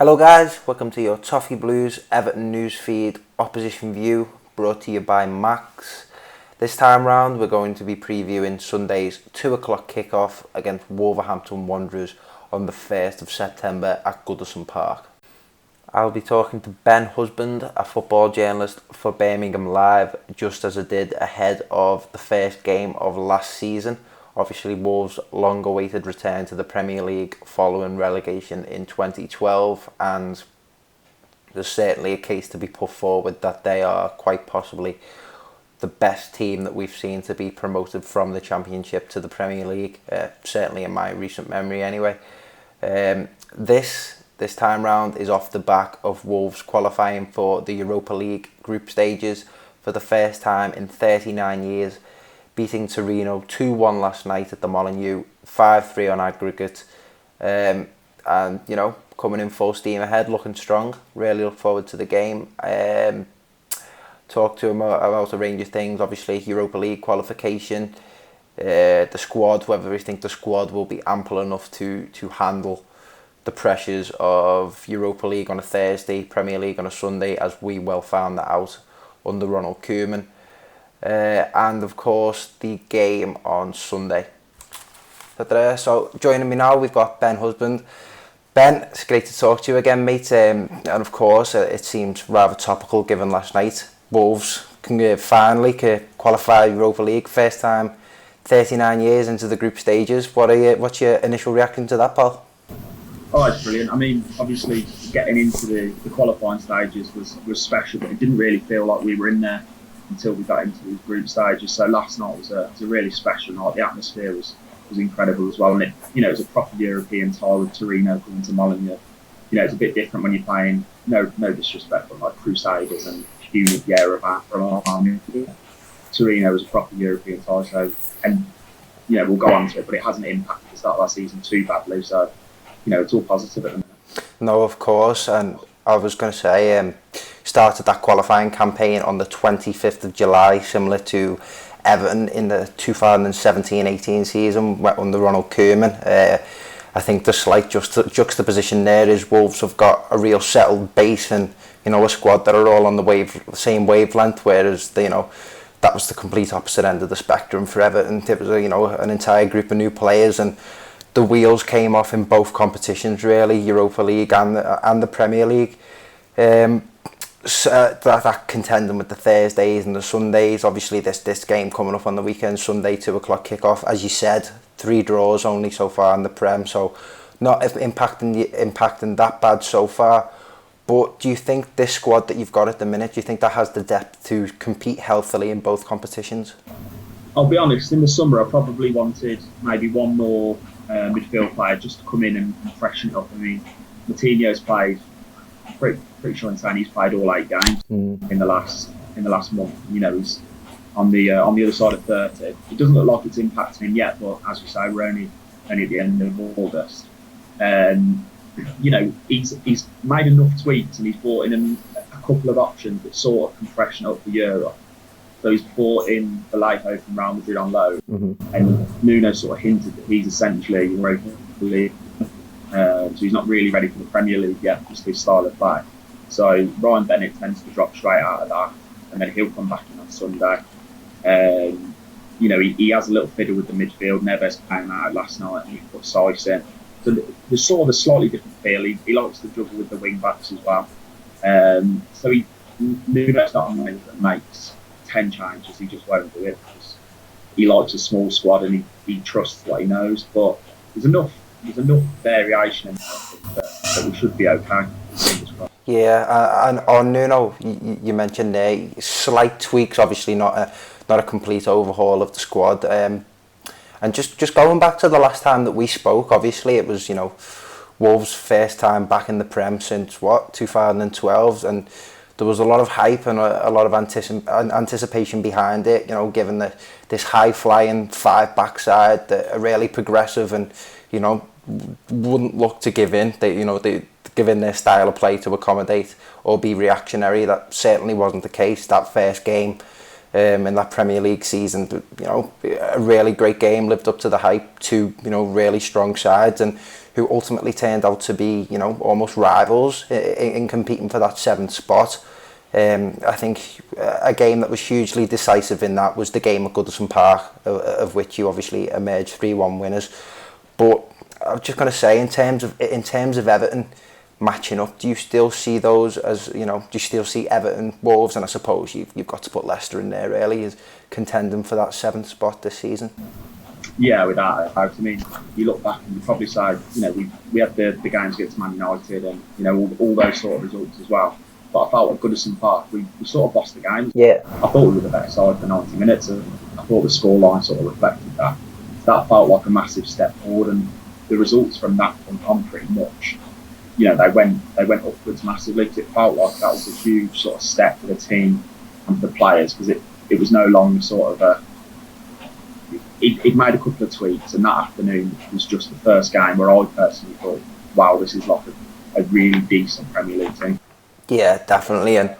Hello guys, welcome to your Toffee Blues Everton news feed opposition view, brought to you by Max. This time round we're going to be previewing Sunday's 2 o'clock kickoff against Wolverhampton Wanderers on the 1st of September at Goodison Park. I'll be talking to Ben Husband, a football journalist for Birmingham Live, just as I did ahead of the first game of last season. Obviously, Wolves' long-awaited return to the Premier League following relegation in 2012, and there's certainly a case to be put forward that they are quite possibly the best team that we've seen to be promoted from the Championship to the Premier League, certainly in my recent memory anyway. This time round is off the back of Wolves qualifying for the Europa League group stages for the first time in 39 years, beating Torino 2-1 last night at the Molineux, 5-3 on aggregate, and coming in full steam ahead, looking strong. Really look forward to the game. Talk to him about a range of things, obviously Europa League qualification, the squad, whether we think the squad will be ample enough to handle the pressures of Europa League on a Thursday, Premier League on a Sunday, as we well found that out under Ronald Koeman. And of course the game on Sunday. So joining me now we've got Ben Husband. Ben, it's great to talk to you again, mate. And of course it seems rather topical given last night. Wolves can finally qualify Europa League, first time 39 years into the group stages. What's your initial reaction to that, pal? Oh, it's brilliant. I mean, obviously getting into the qualifying stages was special, but it didn't really feel like we were in there until we got into the group stages. So last night was a really special night. The atmosphere was incredible as well, and it was a proper European tie with Torino coming to Molineux. It's a bit different when you're playing, no disrespect, but like Crusaders and Human Yerevan from Army. Torino was a proper European tie, so we'll go on to it, but it hasn't impacted the start of our season too badly. So it's all positive at the minute. No, of course, and I was going to say, started that qualifying campaign on the 25th of July, similar to Everton in the 2017-18 season under Ronald Koeman. I think the slight juxtaposition there is Wolves have got a real settled base and a squad that are all on the same wavelength, whereas that was the complete opposite end of the spectrum for Everton. It was an entire group of new players, and the wheels came off in both competitions really, Europa League and the Premier League. That contending with the Thursdays and the Sundays. Obviously this game coming up on the weekend, Sunday 2 o'clock kickoff. As you said, 3 draws only so far in the Prem, so not impacting that bad so far. But do you think this squad that you've got at the minute, do you think that has the depth to compete healthily in both competitions? I'll be honest, in the summer I probably wanted maybe one more midfield player just to come in and freshen it up. I mean, Coutinho's played, pretty sure in saying he's played all 8 games in the last month. He's on the other side of 30. It doesn't look like it's impacting him yet, but as you say, we're only at the end of August. He's made enough tweaks and he's brought in a couple of options that sort of can freshen up the Euro. So he's brought in the Vallejo from Real Madrid on loan, and Nuno sort of hinted that he's essentially Europa League. So he's not really ready for the Premier League yet, just his style of play. So Ryan Bennett tends to drop straight out of that, and then he'll come back in on Sunday. He has a little fiddle with the midfield. Neves came out last night and he put Saiss in. So there's sort of a slightly different feel. He likes to juggle with the wing backs as well. So Nuno's not a man that makes 10 changes. He just won't do it because he likes a small squad and he trusts what he knows. But there's enough variation in that we should be okay. Yeah, and on Nuno, you mentioned there slight tweaks, obviously not a complete overhaul of the squad. And just going back to the last time that we spoke, obviously it was Wolves' first time back in the Prem since 2012, and there was a lot of hype and a lot of anticipation behind it. Given this high flying 5-back side that are really progressive and wouldn't look to give in. They give in their style of play to accommodate or be reactionary. That certainly wasn't the case. That first game in that Premier League season. You know, a really great game, lived up to the hype. Two, you know, really strong sides, and who ultimately turned out to be, you know, almost rivals in competing for that 7th spot. I think a game that was hugely decisive in that was the game at Goodison Park, of which you obviously emerged 3-1 winners. But I was just going to say, in terms of Everton matching up, do you still see those as, you know, do you still see Everton, Wolves, and I suppose you've got to put Leicester in there really, as contending for that 7th spot this season? Yeah, without a doubt. I mean, you look back and you probably say, you know, we had the games against Man United and, you know, all those sort of results as well. But I felt at Goodison Park, we sort of lost the game. Yeah. I thought we were the better side for 90 minutes, and I thought the scoreline sort of reflected that. That felt like a massive step forward, and the results from that point on pretty much, you know, they went upwards massively, because it felt like that was a huge sort of step for the team and for the players, because it was no longer sort of it made a couple of tweaks, and that afternoon was just the first game where I personally thought, wow, this is like a really decent Premier League team. Yeah, definitely. And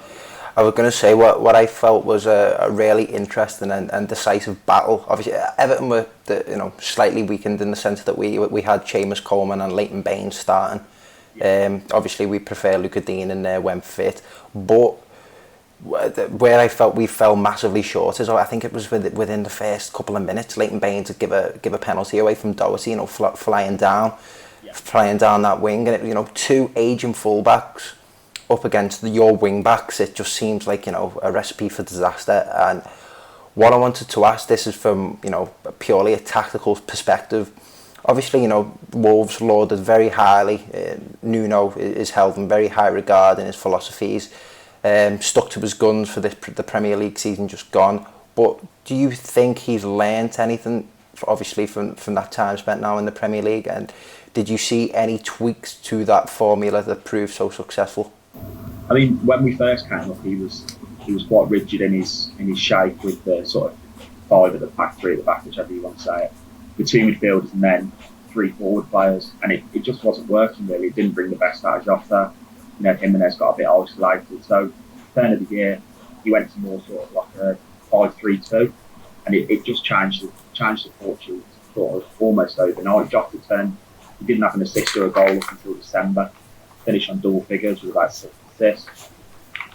I was going to say what I felt was a really interesting and decisive battle. Obviously, Everton were slightly weakened in the sense that we had Seamus Coleman and Leighton Baines starting. Obviously, we prefer Luca Dean in there when fit, but where I felt we fell massively short is, I think it was within the first couple of minutes, Leighton Baines would give a penalty away from Doherty, you know, flying down that wing, and you know, two aging fullbacks up against your wing backs, it just seems like, you know, a recipe for disaster. And what I wanted to ask, this is from, you know, purely a tactical perspective. Obviously, you know, Wolves lauded very highly. Nuno is held in very high regard in his philosophies. Stuck to his guns for the Premier League season just gone. But do you think he's learnt anything, obviously, from that time spent now in the Premier League? And did you see any tweaks to that formula that proved so successful? I mean, when we first came up, he was quite rigid in his shape, with the sort of 5 at the back, 3 at the back, whichever you want to say it, with 2 midfielders and then 3 forward players, and it just wasn't working really. It didn't bring the best out of Jota. You know, Jimenez got a bit isolated. So, turn of the year, he went to more sort of like a 5-3-2, and it just changed the fortune sort of almost overnight. Jota turned, he didn't have an assist or a goal up until December. Finished on double figures with about 6 assists.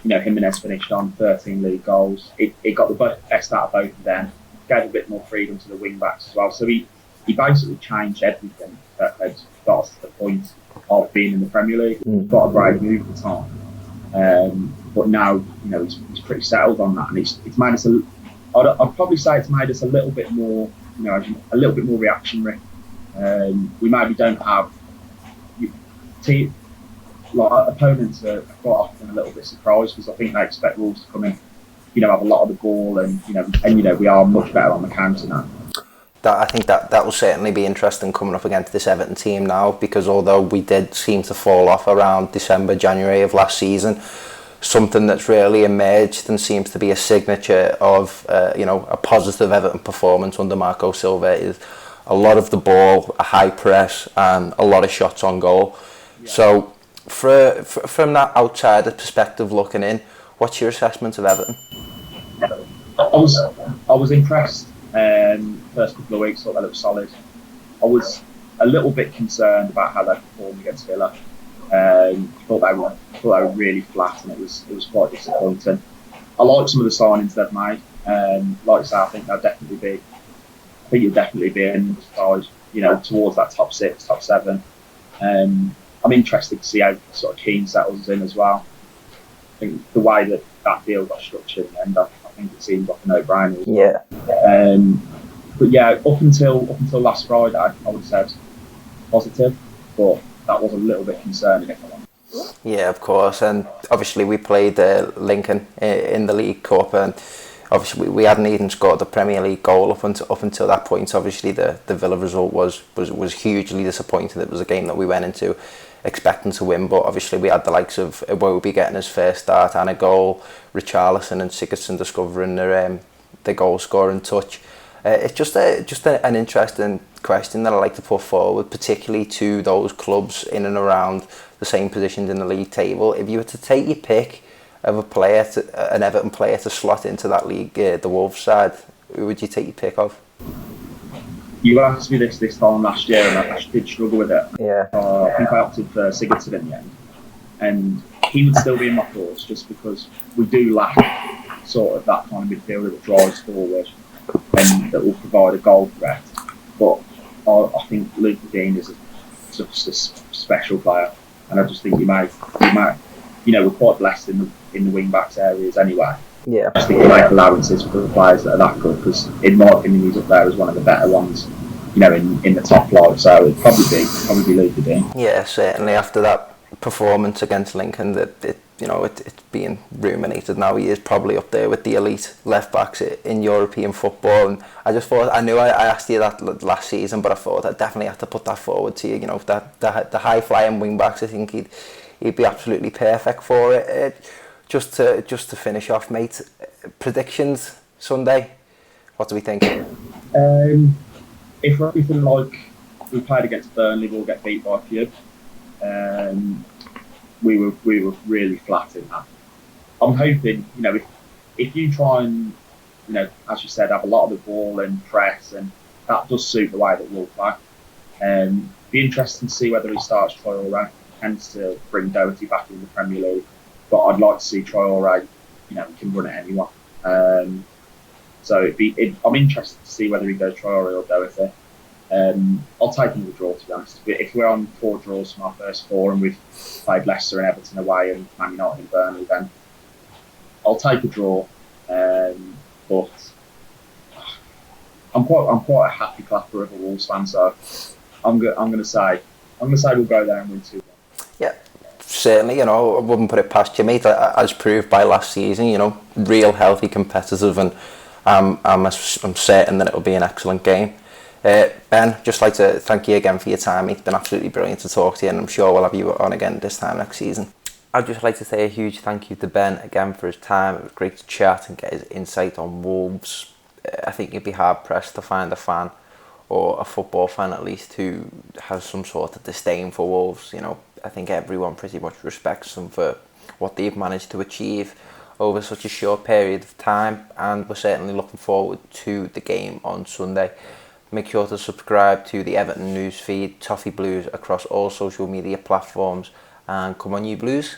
You know, Jimenez finished on 13 league goals. It got the best out of both of them. Gave a bit more freedom to the wing backs as well. So he basically changed everything that had got us to the point of being in the Premier League. Got a great move at the time, but now, you know, he's pretty settled on that, and it's made us I'd probably say it's made us a little bit more, you know, a little bit more reactionary. We maybe don't have like opponents are quite often a little bit surprised, because I think they expect Wolves to come in, you know, have a lot of the ball, and you know we are much better on the counter now. I think that will certainly be interesting coming up against this Everton team now, because although we did seem to fall off around December, January of last season, something that's really emerged and seems to be a signature of you know, a positive Everton performance under Marco Silva is a lot of the ball, a high press, and a lot of shots on goal. Yeah. So from that outsider perspective looking in, what's your assessment of Everton? I was impressed. First couple of weeks, thought they looked solid. I was a little bit concerned about how they performed against Villa. Thought they were really flat, and it was quite disappointing. I like some of the signings they've made. Like I say, I think you'll definitely be in the side, you know, towards that top 6, top 7. I'm interested to see how sort of Keane settles in as well. I think the way that deal got structured, and I think it seems like a no-brainer. Yeah. But yeah, up until last Friday, I would have said positive, but that was a little bit concerning, if I'm honest. Yeah, of course, and obviously we played Lincoln in the League Cup, and obviously we hadn't even scored the Premier League goal up until that point. Obviously the Villa result was hugely disappointing. It was a game that we went into expecting to win, but obviously we had the likes of Iwobi getting his first start and a goal, Richarlison and Sigurdsson discovering their goal scoring touch. It's just an interesting question that I like to put forward, particularly to those clubs in and around the same positions in the league table. If you were to take your pick of an Everton player to slot into that league, the Wolves side, who would you take your pick of? You asked me this time last year, and I did struggle with it. Yeah. I think I opted for Sigurdsson in the end, and he would still be in my thoughts just because we do lack sort of that kind of midfielder that drives forward and that will provide a goal threat. But I think Luke Dean is such a special player, and I just think you might, we're quite blessed in the wing backs areas anyway. Yeah. I just think you make allowances for the players that are that good, because in my opinion he's up there as one of the better ones, in the top flight. So it'd probably be Luke Dean. Yeah, certainly after that performance against Lincoln, it's being ruminated now. He is probably up there with the elite left backs in European football, and I just thought, I knew I asked you that last season, but I thought I definitely had to put that forward to you. The high flying wing backs, I think he'd be absolutely perfect for it. Just to finish off, mate, predictions Sunday, what do we think? If everything like we played against Burnley, we'll get beat by a few. We were really flat in that. I'm hoping, if you try and, as you said, have a lot of the ball and press, and that does suit the way that we'll play. Be interesting to see whether he starts Traoré. Tends to bring Doherty back in the Premier League, but I'd like to see Traoré. He can run at anyone. So I'm interested to see whether he goes Traoré or Doherty. I'll take another draw, to be honest. If we're on 4 draws from our first 4 and we've played Leicester and Everton away and Man United and Burnley, then I'll take a draw. But I'm quite a happy clapper of a Wolves fan, so I'm going to say we'll go there and win 2-1. Yeah, certainly. I wouldn't put it past you, mate. As proved by last season, real healthy competitive, and I'm certain that it'll be an excellent game. Ben, just like to thank you again for your time. It's been absolutely brilliant to talk to you, and I'm sure we'll have you on again this time next season. I'd just like to say a huge thank you to Ben again for his time. It was great to chat and get his insight on Wolves. I think you'd be hard pressed to find a fan, or a football fan at least, who has some sort of disdain for Wolves. I think everyone pretty much respects them for what they've managed to achieve over such a short period of time, and we're certainly looking forward to the game on Sunday. Make sure to subscribe to the Everton news feed, Toffee Blues, across all social media platforms, and come on you Blues.